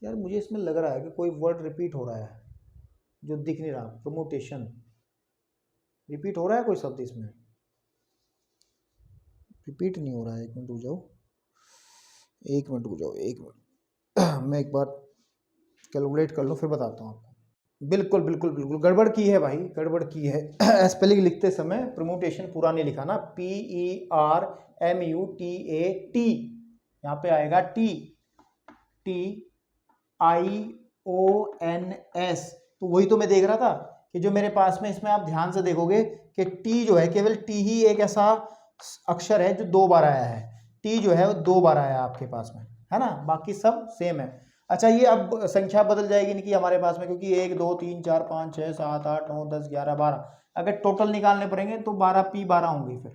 यार मुझे इसमें लग रहा है कि कोई वर्ड रिपीट हो रहा है जो दिख नहीं रहा, प्रमोटेशन रिपीट हो रहा है, कोई शब्द इसमें रिपीट नहीं हो रहा है। 1 मिनट रुक जाओ, मैं एक बार कैलकुलेट कर लो फिर बताता हूँ आपको। बिल्कुल गड़बड़ की है भाई, गड़बड़ की है। स्पेलिंग लिखते समय प्रमोटेशन पूरा नहीं लिखा ना, PERMUTAT, यहाँ पे आएगा TIONS। तो वही तो मैं देख रहा था कि जो मेरे पास में, इसमें आप ध्यान से देखोगे कि T जो है, केवल T ही एक ऐसा अक्षर है जो 2 बार आया है, T जो है वो 2 बार आया है आपके पास में, है ना, बाकी सब सेम है। अच्छा ये अब संख्या बदल जाएगी इनकी हमारे पास में, क्योंकि 1 2 3 4 5 6 7 8 9 10 11 12, अगर टोटल निकालने पड़ेंगे तो 12P12 होंगे, फिर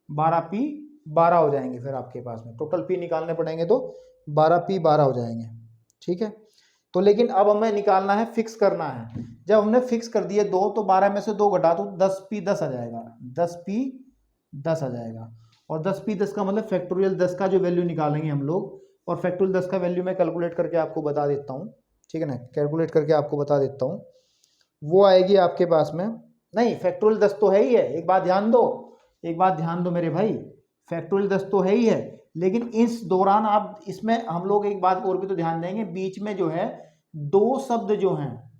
12P12 हो जाएंगे, फिर आपके पास में टोटल P निकालने पड़ेंगे तो 12P12 हो जाएंगे, ठीक है। तो लेकिन अब हमें निकालना है, फिक्स करना है। जब हमने फिक्स कर दिए 2, तो 12 में से 2 घटा तो 10P10 आ जाएगा, 10P10 आ जाएगा, और 10P10 का मतलब फैक्टोरियल 10 का जो वैल्यू निकालेंगे हम लोग, और फैक्टोरियल 10 का वैल्यू मैं कैलकुलेट करके आपको बता देता हूँ, ठीक है ना, कैलकुलेट करके आपको बता देता हूँ। वो आएगी आपके पास में, नहीं फैक्टोरियल 10 तो है ही है, एक बात ध्यान दो मेरे भाई, फैक्टोरियल 10 तो है ही है, लेकिन इस दौरान आप इसमें हम लोग एक बात और भी तो ध्यान देंगे, बीच में जो है 2 शब्द जो हैं,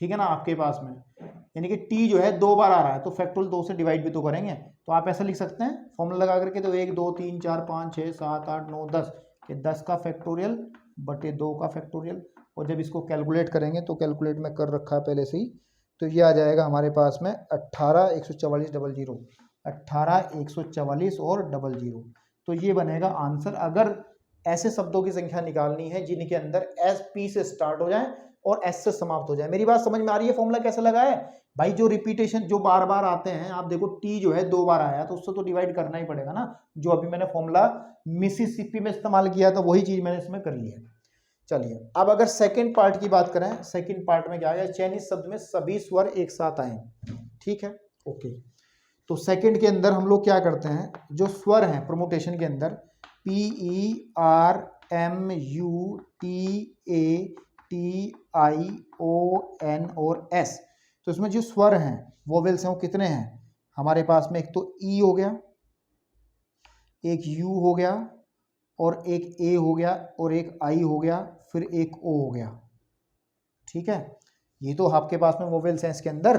ठीक है ना, आपके पास में, यानी कि T जो है 2 बार आ रहा है, तो फैक्टोरियल 2 से डिवाइड भी तो करेंगे, तो आप ऐसा लिख सकते हैं फॉर्मूला लगा करके, तो 1 2 3 4 5 6 7 8 9 10 कि 10 का फैक्टोरियल बटे 2 का फैक्टोरियल, और जब इसको कैलकुलेट करेंगे तो कैलकुलेट में कर रखा है पहले से ही, तो ये आ जाएगा हमारे पास में 18 144 00, 18 144 और 00, तो ये बनेगा आंसर। अगर ऐसे शब्दों की संख्या निकालनी है जिनके अंदर SP से स्टार्ट हो जाए और S से समाप्त हो जाए। मेरी बात समझ में आ रही है, फॉर्मूला कैसे लगा है भाई, जो रिपीटेशन जो बार बार आते हैं, आप देखो T जो है 2 बार आया तो उससे तो डिवाइड करना ही पड़ेगा ना, जो अभी मैंने फॉर्मूला मिसिसिपी में इस्तेमाल किया था वही चीज मैंने इसमें कर ली है। चलिए अब अगर सेकंड पार्ट की बात करें, सेकंड पार्ट में क्या है, चयनित शब्द में सभी स्वर एक साथ आए, ठीक है, ओके। तो सेकंड के अंदर हम लोग क्या करते हैं, जो स्वर हैं प्रमोटेशन के अंदर PERMUTATION और S, तो इसमें जो स्वर हैं वोवेल्स हैं वो कितने हैं हमारे पास में, एक तो ई हो गया, एक यू हो गया, और एक ए हो गया, और एक आई हो गया, फिर एक ओ हो गया। ठीक है, ये तो आपके पास में वोवेल्स हैं इसके अंदर,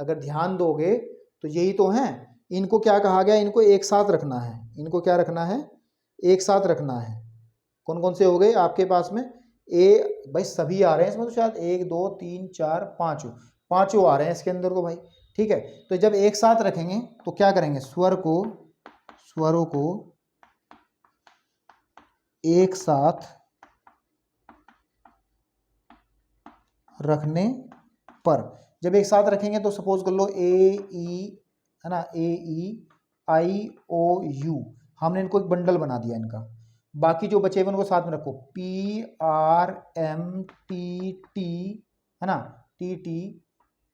अगर ध्यान दोगे तो यही तो हैं। इनको क्या कहा गया, इनको एक साथ रखना है, इनको क्या रखना है, एक साथ रखना है। कौन कौन से हो गए आपके पास में, ए भाई सभी आ रहे हैं इसमें, तो शायद 1 2 3 4 5 पाँचों आ रहे हैं इसके अंदर तो भाई। ठीक है, तो जब एक साथ रखेंगे तो क्या करेंगे, स्वरों को एक साथ रखने पर, जब एक साथ रखेंगे तो सपोज कर लो ए ई, है ना, ए ई आई ओ यू, हमने इनको एक बंडल बना दिया इनका। बाकी जो बचे हुए उनको साथ में रखो, P R M T T, है ना, टी टी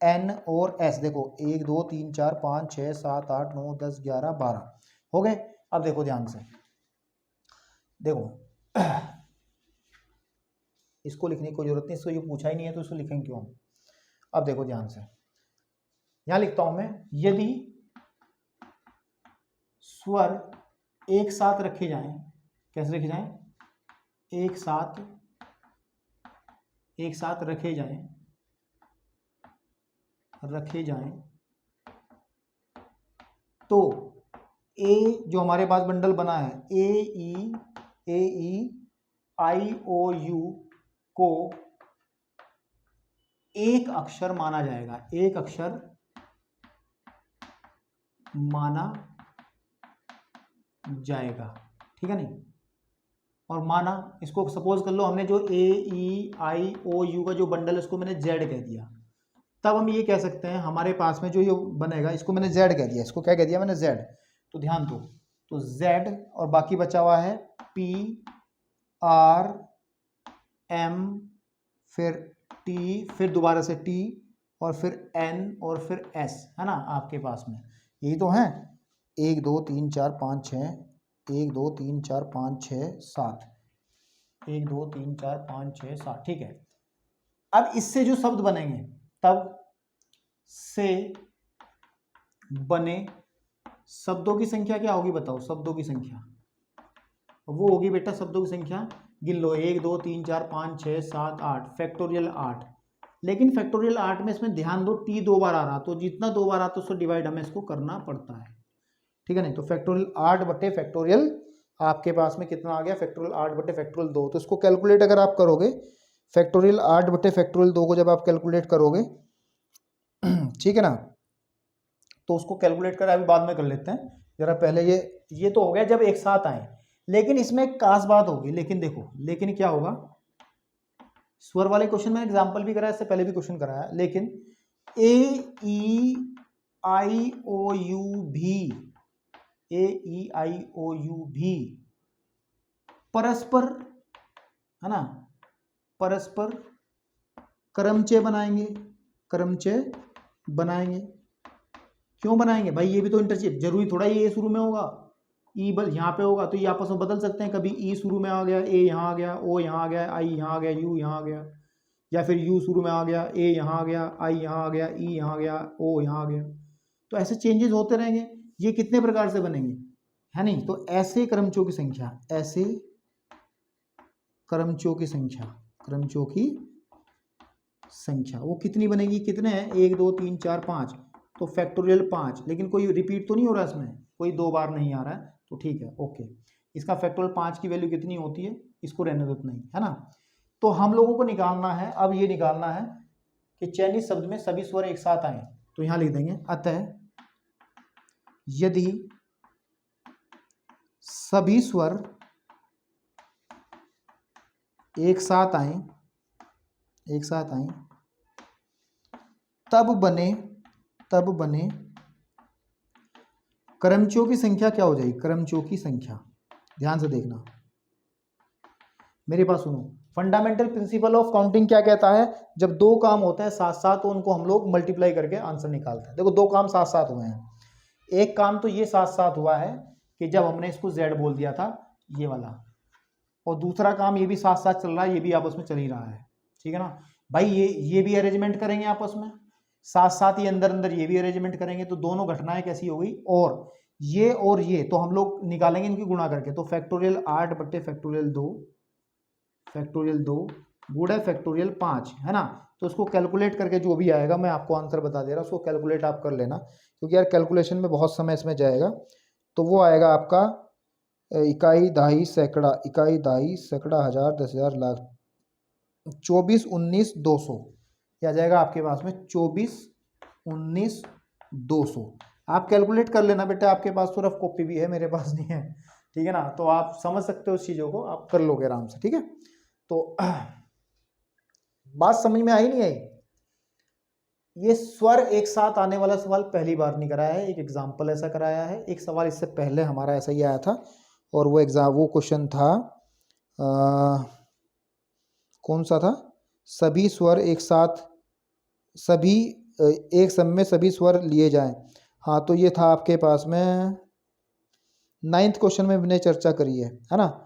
एन और एस। देखो 1 2 3 4 5 6 7 8 9 10 11 12 हो गए। अब देखो ध्यान से, देखो इसको लिखने की कोई जरूरत नहीं, इसको ये पूछा ही नहीं है तो इसको लिखेंगे क्यों हम। अब देखो ध्यान से, यहां लिखता हूं मैं, यदि स्वर एक साथ रखे जाएं, कैसे रखे जाएं, एक साथ रखे जाएं तो ए जो हमारे पास बंडल बना है, ए ई आई ओ यू को एक अक्षर माना जाएगा, एक अक्षर माना जाएगा। ठीक है नहीं, और माना, इसको सपोज कर लो हमने जो ए ई आई ओ यू का जो बंडल है उसको मैंने जेड कह दिया, तब हम ये कह सकते हैं हमारे पास में जो ये बनेगा इसको मैंने जेड कह दिया, इसको क्या कह दिया मैंने, जेड। तो ध्यान दो, तो जेड और बाकी बचा हुआ है पी आर एम, फिर टी, फिर दोबारा से टी, और फिर एन, और फिर एस, है ना आपके पास में, यही तो है। 1 2 3 4 5 6, 1 2 3 4 5 6 7, 1 2 3 4 5 6 7। ठीक है, अब इससे जो शब्द बनेंगे, तब से बने शब्दों की संख्या क्या होगी बताओ, शब्दों की संख्या वो होगी बेटा, शब्दों की संख्या गिन लो, 1 2 3 4 5 6 7 8, फैक्टोरियल 8। लेकिन फैक्टोरियल 8 में इसमें ध्यान दो टी 2 बार आ रहा, तो जितना 2 बार आता है उसको डिवाइड हमें इसको करना पड़ता है। ठीक है नहीं, तो फैक्टोरियल 8 बटे फैक्टोरियल आपके पास में कितना आ गया, फैक्टोरियल 8 बटे फैक्टोरियल 2। तो इसको कैलकुलेट अगर आप करोगे, फैक्टोरियल 8 बटे फैक्टोरियल 2 को जब आप कैलकुलेट करोगे, ठीक है ना, तो उसको कैलकुलेट कर अभी बाद में कर लेते हैं जरा, पहले ये तो हो गया जब एक साथ आए। लेकिन इसमें एक खास बात होगी, लेकिन देखो, लेकिन क्या होगा, स्वर वाले क्वेश्चन में एग्जांपल भी कराया, इससे पहले भी क्वेश्चन कराया, लेकिन ए ई आई ओ यू भी, ए ई आई ओ यू भी परस्पर, है ना, परस्पर क्रमचय बनाएंगे, क्रमचय बनाएंगे। क्यों बनाएंगे भाई, ये भी तो इंटरचेंज, जरूरी थोड़ा ये शुरू में होगा, ई बल यहाँ पे होगा, तो ये आपस में बदल सकते हैं, कभी ई शुरू में आ गया, ए यहाँ आ गया, ओ यहाँ आ गया, आई यहाँ आ गया, यू यहाँ आ गया, या फिर यू शुरू में आ गया, ए यहाँ आ गया, आई यहाँ आ गया, ई यहाँ आ गया, ओ यहाँ आ गया। तो ऐसे चेंजेस होते रहेंगे। ये कितने प्रकार से बनेंगे, है नहीं, तो ऐसे क्रमचयों की संख्या, ऐसे क्रमचयों की संख्या, क्रमचयों की संख्या वो कितनी बनेगी, कितने हैं, 1 2 3 4 5, तो फैक्टोरियल 5। लेकिन कोई रिपीट तो नहीं हो रहा इसमें, कोई 2 बार नहीं आ रहा है, तो ठीक है, ओके। इसका फैक्टोरियल 5 की वैल्यू कितनी होती है, इसको रहने दो नहीं, है ना। तो हम लोगों को निकालना है, अब ये निकालना है कि चयनित शब्द में सभी स्वर एक साथ आए, तो यहां लिख देंगे, अतः यदि सभी स्वर एक साथ आए, एक साथ आए, तब बने क्रमचयों की संख्या क्या हो जाएगी, क्रमचयों की संख्या। ध्यान से देखना, मेरे पास सुनो, फंडामेंटल प्रिंसिपल ऑफ काउंटिंग क्या कहता है, जब दो काम होते हैं साथ साथ तो उनको हम लोग मल्टीप्लाई करके आंसर निकालते हैं। देखो 2 काम साथ साथ हुए हैं, एक काम तो ये साथ साथ हुआ है कि जब हमने इसको z बोल दिया था, ये वाला, और दूसरा काम ये भी साथ साथ चल रहा है, ये भी आपस में चल ही रहा है, ठीक है ना भाई। ये भी अरेंजमेंट करेंगे आपस में, साथ साथ ये अंदर अंदर ये भी अरेंजमेंट करेंगे तो दोनों घटनाएं कैसी हो गई, और ये तो हम लोग निकालेंगे इनकी गुणा करके, तो फैक्टोरियल 8 बट्टे फैक्टोरियल 2 गुड़ा फैक्टोरियल 5 है ना। तो उसको कैलकुलेट करके जो भी आएगा मैं आपको आंसर बता दे रहा हूँ, उसको कैलकुलेट आप कर लेना, क्योंकि यार कैलकुलेशन में बहुत समय इसमें जाएगा। तो वो आएगा आपका इकाई दहाई सैकड़ा, इकाई दहाई सैकड़ा, हज़ार, 10,000, लाख, 24, 19, 200 आ जाएगा आपके पास में 24, 19, 200। आप कैलकुलेट कर लेना बेटा, आपके पास तो रफ कॉपी भी है, मेरे पास नहीं है, ठीक है ना। तो आप समझ सकते हो उस चीज़ों को, आप कर लोगे आराम से, ठीक है। तो बात समझ में आई नहीं आई? ये स्वर एक साथ आने वाला सवाल पहली बार नहीं कराया है, एक एग्जाम्पल ऐसा कराया है। एक सवाल इससे पहले हमारा ऐसा ही आया था, और वो क्वेश्चन था कौन सा था, सभी स्वर एक साथ, सभी एक सम में सभी स्वर लिए जाएं। हाँ, तो ये था आपके पास में 9th क्वेश्चन में हमने चर्चा करी है ना।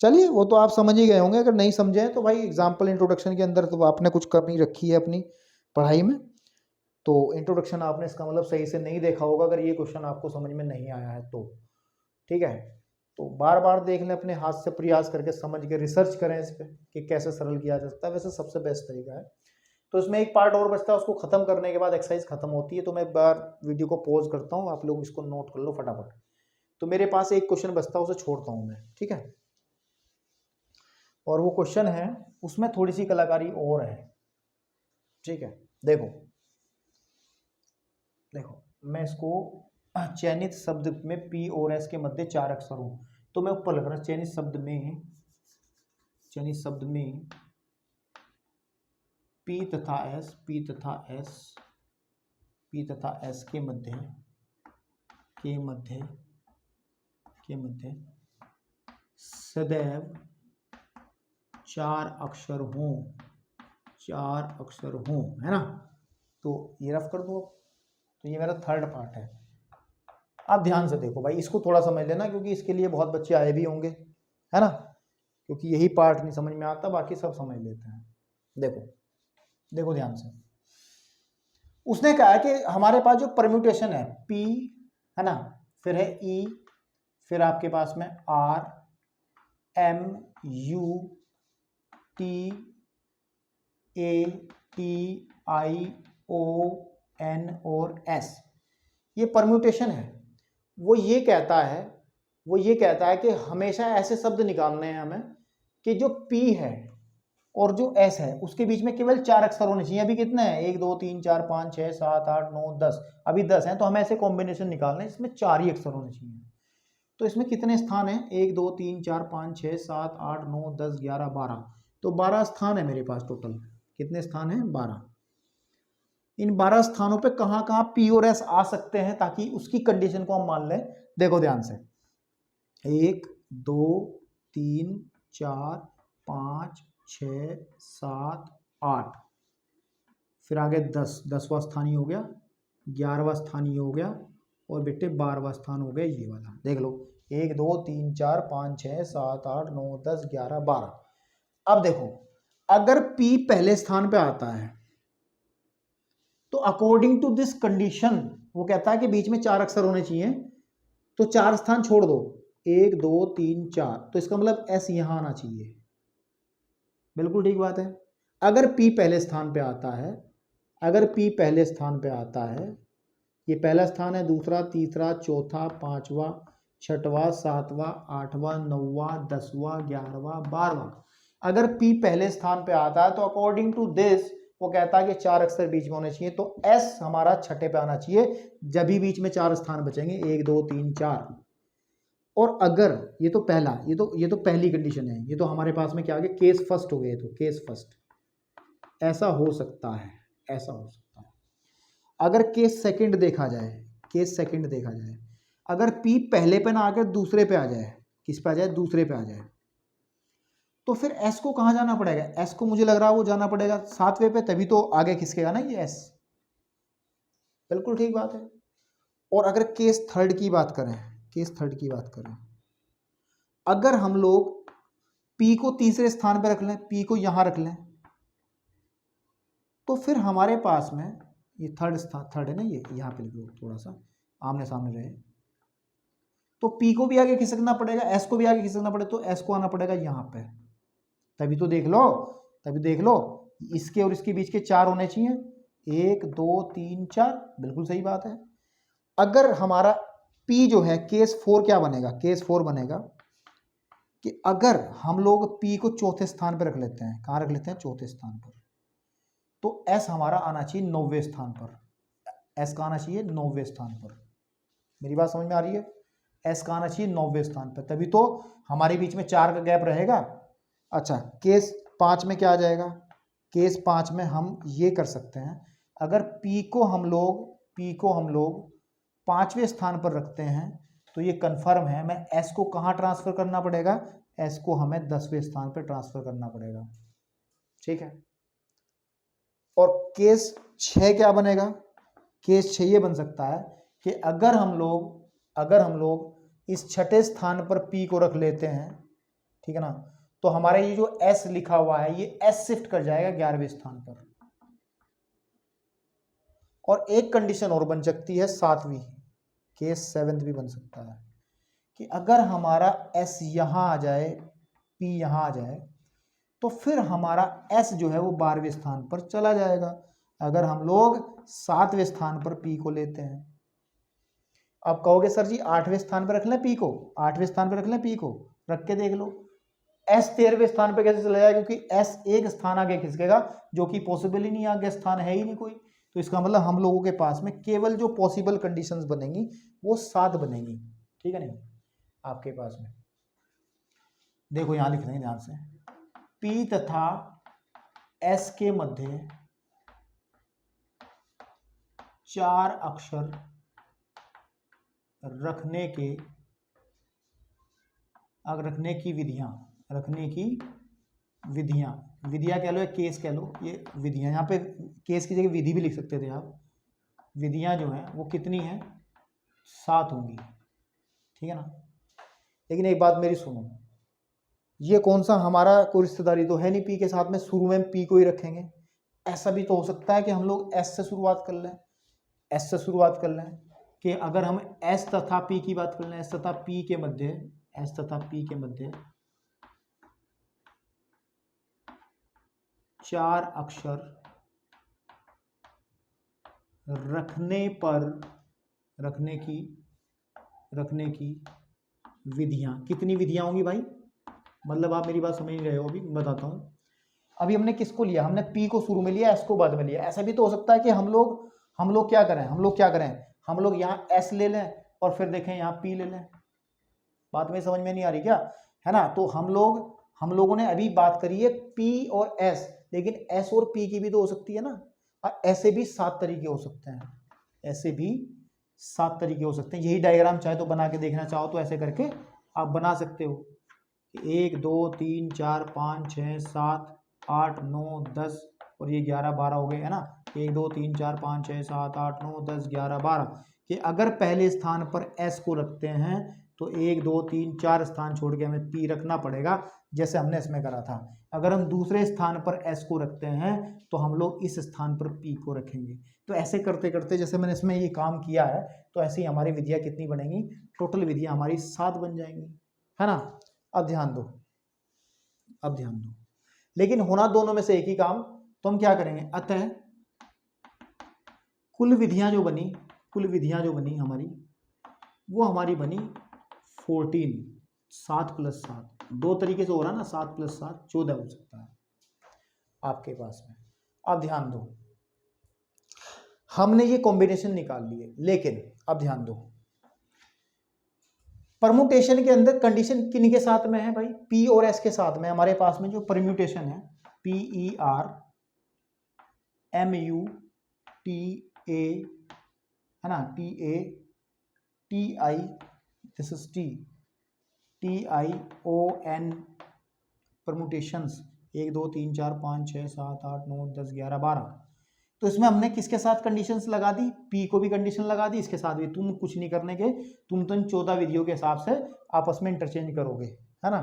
चलिए वो तो आप समझ ही गए होंगे, अगर नहीं समझे तो भाई एग्जाम्पल इंट्रोडक्शन के अंदर तो आपने कुछ कमी रखी है अपनी पढ़ाई में, तो इंट्रोडक्शन आपने इसका मतलब सही से नहीं देखा होगा अगर ये क्वेश्चन आपको समझ में नहीं आया है तो, ठीक है। तो बार बार देख लें, अपने हाथ से प्रयास करके समझ के रिसर्च करें इस पर कि कैसे सरल किया जा सकता है, वैसे सबसे बेस्ट तरीका है। तो इसमें एक पार्ट और बचता है, उसको खत्म करने के बाद एक्सरसाइज खत्म होती है, तो मैं एक बार वीडियो को पॉज करता हूँ, आप लोग इसको नोट कर लो फटाफट। तो मेरे पास एक क्वेश्चन बचता है, उसे छोड़ता हूँ मैं, ठीक है। और वो क्वेश्चन है, उसमें थोड़ी सी कलाकारी और है, ठीक है। देखो मैं इसको चयनित शब्द में P और S के मध्य 4 अक्षर हूँ, तो मैं ऊपर लिख रहा हूँ चयनित शब्द में P तथा S के मध्य सदैव 4 अक्षर हों, है ना। तो ये रफ कर दो। तो ये मेरा थर्ड पार्ट है। आप ध्यान से देखो भाई, इसको थोड़ा समझ लेना, क्योंकि इसके लिए बहुत बच्चे आए भी होंगे, है ना, क्योंकि यही पार्ट नहीं समझ में आता, बाकी सब समझ लेते हैं। देखो ध्यान से। उसने कहा है कि हमारे पास जो परम्यूटेशन है P, है ना, फिर है E, फिर आपके पास में R, M, U, T, A, T, I, O, N और S, ये परम्यूटेशन है। वो ये कहता है कि हमेशा ऐसे शब्द निकालने हैं हमें कि जो P है और जो S है उसके बीच में केवल 4 अक्षर होने चाहिए। अभी कितने हैं, 1 2 3 4 5 6 7 8 9 10, अभी 10 हैं, तो हमें ऐसे कॉम्बिनेशन निकालने हैं इसमें 4 ही अक्षर होने चाहिए। तो इसमें कितने स्थान हैं, 1 2 3 4 5 6 7 8 9 10 11 12, तो 12 स्थान है मेरे पास टोटल। कितने स्थान हैं, 12। इन 12 स्थानों पे कहाँ कहाँ P और S आ सकते हैं, ताकि उसकी कंडीशन को हम मान लें। देखो ध्यान से, 1 2 3 4 5 6 7 8, फिर आगे 10वां स्थानीय हो गया, 11वां स्थानीय हो गया, और बेटे 12वां स्थान हो गया ये वाला। देख लो, 1 2 3 4 5 6 7 8 9 10 11 12। अब देखो, अगर P पहले स्थान पे आता है तो अकॉर्डिंग टू दिस कंडीशन वो कहता है कि बीच में 4 अक्षर होने चाहिए, तो 4 स्थान छोड़ दो, 1 2 3 4, तो इसका मतलब S यहां आना चाहिए। बिल्कुल ठीक बात है। अगर P पहले स्थान पे आता है, ये पहला स्थान है, दूसरा, तीसरा, चौथा, 5वां, 6वां, 7वां, 8वां, 9वां, 10वां, 11वां, 12वां, अगर P पहले स्थान पे आता है तो अकॉर्डिंग टू दिस वो कहता है कि 4 अक्षर बीच में होने चाहिए, तो S हमारा छठे पे आना चाहिए, जब भी बीच में 4 स्थान बचेंगे, 1 2 3 4। और अगर ये तो पहली कंडीशन है, ये तो हमारे पास में क्या आ गया, केस फर्स्ट हो गया, तो केस फर्स्ट। ऐसा हो सकता है। अगर केस सेकंड देखा जाए, अगर P पहले पे ना आकर दूसरे पे आ जाए, किस पे आ जाए, दूसरे पे आ जाए, तो फिर S को कहाँ जाना पड़ेगा, S को मुझे लग रहा है वो जाना पड़ेगा 7वें पे, तभी तो आगे किसके आना, ये S। बिल्कुल ठीक बात है। और अगर केस थर्ड की बात करें, अगर हम लोग P को तीसरे स्थान पर रख लें, P को यहां रख लें, तो फिर हमारे पास में ये थर्ड है ना, ये यहाँ पे लिख लो, थोड़ा सा आमने सामने रहे। तो P को भी आगे खिसकना पड़ेगा, S को भी आगे खिसकना पड़ेगा, तो S को आना पड़ेगा यहाँ पे। तभी तो देख लो, तभी देख लो, इसके और इसके बीच के 4 होने चाहिए, 1 2 3 4, बिल्कुल सही बात है। अगर हमारा P जो है केस 4 क्या बनेगा, केस 4 बनेगा कि अगर हम लोग P को चौथे स्थान पर रख लेते हैं, कहाँ रख लेते हैं, चौथे स्थान पर, तो S हमारा आना चाहिए 9वें स्थान पर। S का आना चाहिए 9वें स्थान पर। मेरी बात समझ में आ रही है? S का आना चाहिए 9वें स्थान पर, तभी तो हमारे बीच में 4 का गैप रहेगा। अच्छा, केस 5 में क्या आ जाएगा, केस 5 में हम ये कर सकते हैं, अगर P को हम लोग 5वें स्थान पर रखते हैं तो ये कंफर्म है, मैं S को कहाँ ट्रांसफर करना पड़ेगा, S को हमें 10वें स्थान पर ट्रांसफर करना पड़ेगा। ठीक है। और केस 6 क्या बनेगा, केस 6 ये बन सकता है कि अगर हम लोग इस छठे स्थान पर P को रख लेते हैं, ठीक है ना, तो हमारा ये जो S लिखा हुआ है ये S शिफ्ट कर जाएगा 11वें स्थान पर। और एक कंडीशन और बन सकती है 7वीं, केस 7 भी बन सकता है कि अगर हमारा S यहां आ जाए, P यहां आ जाए, तो फिर हमारा S जो है वो 12वें स्थान पर चला जाएगा, अगर हम लोग 7वें स्थान पर P को लेते हैं। अब कहोगे सर जी 8वें स्थान पर रख लें P को, 8वें स्थान पर रख लें P को, रख के देख लो, S 13वें स्थान पर कैसे चला जाएगा, क्योंकि S एक स्थान आगे खिसकेगा, जो कि पॉसिबल ही नहीं, आगे स्थान है ही नहीं कोई। तो इसका मतलब हम लोगों के पास में केवल जो पॉसिबल कंडीशंस बनेंगी वो 7 बनेंगी। ठीक है नहीं, आपके पास में देखो यहां लिख देंगे ध्यान से, P तथा S के मध्य 4 अक्षर रखने की विधियां कह लो या केस कह लो, ये विधियां, यहाँ पे केस की जगह विधि भी लिख सकते थे आप। विधियां जो हैं वो कितनी हैं, 7 होंगी। ठीक है ना। लेकिन एक बात मेरी सुनो, ये कौन सा हमारा कोई रिश्तेदारी तो है नहीं P के साथ में, शुरू में P को ही रखेंगे। ऐसा भी तो हो सकता है कि हम लोग S से शुरुआत कर लें, कि अगर हम S तथा P की बात कर लें, S तथा P के मध्य 4 अक्षर रखने की विधियां, कितनी विधियां होंगी भाई, मतलब आप मेरी बात समझ नहीं रहे हो, अभी बताता हूं। अभी हमने किसको लिया, हमने P को शुरू में लिया, S को बाद में लिया। ऐसा भी तो हो सकता है कि हम लोग क्या करें, हम लोग यहाँ S ले लें और फिर देखें यहाँ P ले लें। बात में समझ में नहीं आ रही क्या, है ना। तो हम लोगों ने अभी बात करी है P और S, लेकिन S और P की भी तो हो सकती है ना, और ऐसे भी 7 तरीके हो सकते हैं, यही डायग्राम चाहे तो बना के देखना चाहो तो ऐसे करके आप बना सकते हो। 1 2 3 4 5 6 7 8 9 10 और ये 11 12 हो गए, है ना। 1 2 3 4 5 6 7 8 9 10 11 12, कि अगर पहले स्थान पर S को रखते हैं तो 1 2 3 4 स्थान छोड़ के हमें P रखना पड़ेगा, जैसे हमने इसमें करा था। अगर हम दूसरे स्थान पर S को रखते हैं तो हम लोग इस स्थान पर P को रखेंगे। तो ऐसे करते करते जैसे मैंने इसमें ये काम किया है, तो ऐसे ही हमारी विधियां कितनी बनेंगी, टोटल विधियां हमारी 7 बन जाएंगी, है ना। अब ध्यान दो, लेकिन होना दोनों में से एक ही काम, तो हम क्या करेंगे, अतः कुल विधियां जो बनी हमारी, वो हमारी बनी 14, 7 + 7, 2 तरीके से हो रहा ना, 7 + 7 14 हो सकता है आपके पास में। अब ध्यान दो, हमने ये कॉम्बिनेशन निकाल लिए, लेकिन अब ध्यान दो, परमुटेशन के अंदर कंडीशन किन के साथ में है भाई, P और S के साथ में। हमारे पास में जो परम्यूटेशन है, PERMUTA, है ना, TATI, this is TION, permutations 1 2 3 4 5 6 7 8 9 10 11 12। तो इसमें हमने किसके साथ कंडीशंस लगा दी, P को भी कंडीशन लगा दी, इसके साथ भी। तुम कुछ नहीं करने के, तुम तो इन 14 विधियों के हिसाब से आपस में इंटरचेंज करोगे, है ना।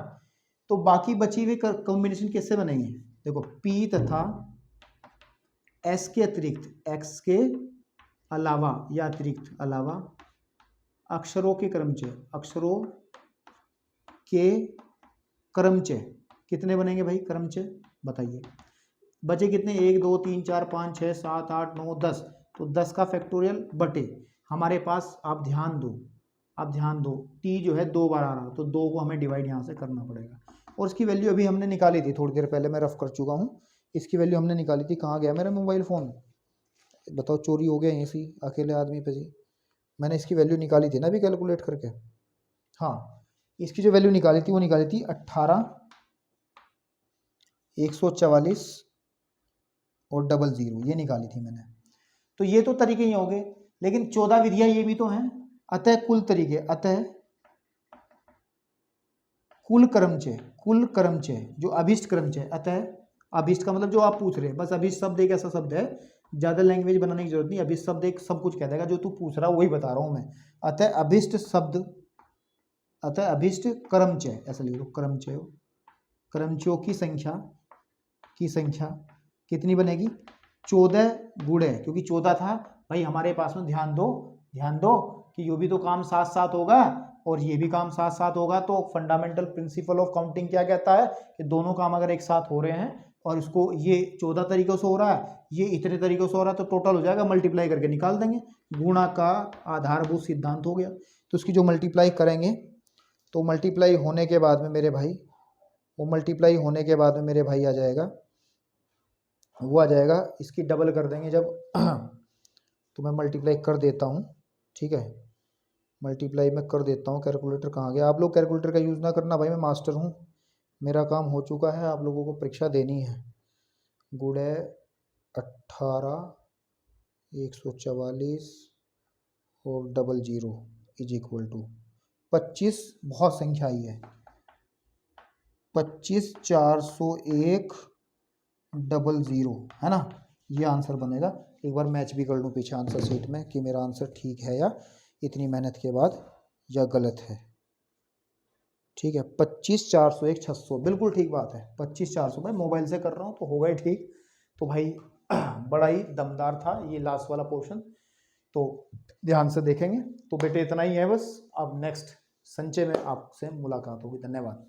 तो बाकी बची हुई कॉम्बिनेशन किससे बनेंगे, देखो P तथा एस के अतिरिक्त, एक्स के अलावा या अतिरिक्त अलावा अक्षरों के क्रमचय, अक्षरों के क्रमचय कितने बनेंगे भाई क्रमचय बताइए। बचे कितने, 1 2 3 4 5 6 7 8 9 10, तो 10 का फैक्टोरियल बटे हमारे पास, आप ध्यान दो टी जो है 2 बार आ रहा, तो 2 को हमें डिवाइड यहाँ से करना पड़ेगा। और इसकी वैल्यू अभी हमने निकाली थी, थोड़ी देर पहले मैं रफ कर चुका हूँ। इसकी वैल्यू हमने निकाली थी, कहाँ गया मेरा मोबाइल फ़ोन, बताओ चोरी हो गया यहीं से अकेले आदमी पे जी। मैंने इसकी वैल्यू निकाली थी ना अभी कैलकुलेट करके। हाँ, इसकी जो वैल्यू निकाली थी वो निकाली थी 18 144 और 00, ये निकाली थी मैंने। तो ये तो तरीके ही हो गए, लेकिन 14 विधियां ये भी तो हैं। अतः कुल तरीके, अतः कुल क्रमचय जो अभिष्ट क्रमचय, अतः अभिष्ट का मतलब जो आप पूछ रहे हैं, बस अभिष्ट शब्द एक ऐसा शब्द है, ज़्यादा लैंग्वेज बनाने की जरूरत नहीं, अभिष्ट शब्द एक सब कुछ कह देगा, जो तू पूछ रहा वही बता रहा हूँ मैं। अतः अभिष्ट शब्द, अतः अभिष्ट क्रमचय, ऐसा लिख लो क्रमचयों की संख्या कितनी बनेगी, 14 गुणे, क्योंकि 14 था भाई हमारे पास में। ध्यान दो कि ये भी तो काम साथ साथ होगा और ये भी काम साथ साथ होगा। तो फंडामेंटल प्रिंसिपल ऑफ काउंटिंग क्या कहता है कि दोनों काम अगर एक साथ हो रहे हैं और इसको ये 14 तरीकों से हो रहा है, ये इतने तरीकों से हो रहा है, तो टोटल हो जाएगा, मल्टीप्लाई करके निकाल देंगे। गुणा का आधारभूत सिद्धांत हो गया। तो इसकी जो मल्टीप्लाई करेंगे, तो मल्टीप्लाई होने के बाद में मेरे भाई, आ जाएगा, वो आ जाएगा, इसकी डबल कर देंगे जब तो मैं मल्टीप्लाई कर देता हूँ, ठीक है, मल्टीप्लाई मैं कर देता हूँ। कैलकुलेटर कहाँ गया, आप लोग कैलकुलेटर का यूज़ ना करना भाई, मैं मास्टर हूँ, मेरा काम हो चुका है, आप लोगों को परीक्षा देनी है। गुणे 18 144 और 00 इज इक्वल टू 25, बहुत संख्या आई है, 25 401 00, है ना, ये आंसर बनेगा। एक बार मैच भी कर लूँ पीछे आंसर शीट में कि मेरा आंसर ठीक है या इतनी मेहनत के बाद या गलत है। ठीक है, 25 401 600, बिल्कुल ठीक बात है, 25 400, मैं मोबाइल से कर रहा हूँ तो होगा ही ठीक। तो भाई बड़ा ही दमदार था ये लास्ट वाला पोर्शन, तो ध्यान से देखेंगे। तो बेटे इतना ही है बस, अब नेक्स्ट संचय में आपसे मुलाकात होगी। धन्यवाद।